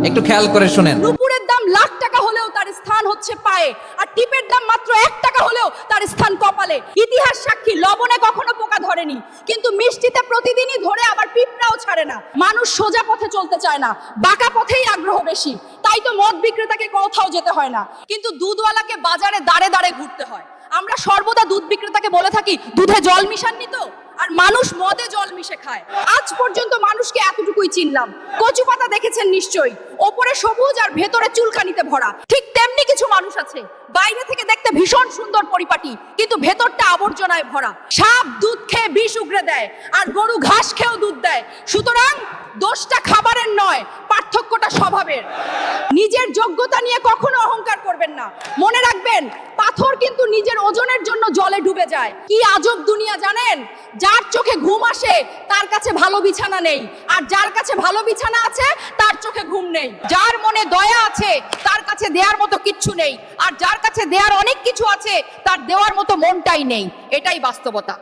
একটু খেয়াল করে শুনেন। নুপুরের দাম লাখ টাকা হলেও তার স্থান হচ্ছে পায়ে, আর টিপের দাম মাত্র 1 টাকা হলেও তার স্থান কপালে। ইতিহাস সাক্ষী, লবণে কখনো পোকা ধরেনি, কিন্তু মিষ্টিতে প্রতিদিনই ধরে, আবার পিঁপড়াও ছাড়ে না। মানুষ সোজা পথে চলতে চায় না, বাঁকা পথেই আগ্রহ বেশি। তাই তো মদ বিক্রেতাকে কোথাও যেতে হয় না, কিন্তু দুধওয়ালাকে বাজারে দাঁড়ে দাঁড়ে ঘুরতে হয়। আমরা সর্বদা দুধ বিক্রেতাকে বলে থাকি, দুধে জল মিশাননি তো? আর মানুষ মদে জল মিশে খায়। আজ পর্যন্ত মানুষকে এতটুকুই চিনলাম। কচু পাতা দেখেছেন নিশ্চয়ই, ওপরে সবুজ আর ভেতরে চুলকানিতে ভরা। ঠিক তেমনি কিছু মানুষ আছে, বাইরে থেকে দেখতে ভীষণ সুন্দর পরিপাটি, কিন্তু ভেতরটা আবর্জনায় ভরা। সাপ দুধ খেয়ে বিষ উগরে দেয়, আর গরু ঘাস খেয়েও দুধ দেয়। সুতরাং দোষটা খাবারের নয়, পার্থক্যটা স্বভাবের। নিজের যোগ্যতা নিয়ে কখনো অহংকার করবেন না। মনে রাখবেন, পাথর কিন্তু নিজের ওজনের জন্য জলে ডুবে যায়। কি আজব দুনিয়া জানেন? যার চোখে ঘুম আসে তার কাছে ভালো বিছানা নেই, আর যার কাছে ভালো বিছানা আছে তার চোখে ঘুম নেই। যার মনে দয়া আছে তার কাছে দেওয়ার মতো কিচ্ছু নেই, আর যার কাছে দেওয়ার অনেক কিছু আছে তার দেওয়ার মতো মনটাই নেই। এটাই বাস্তবতা।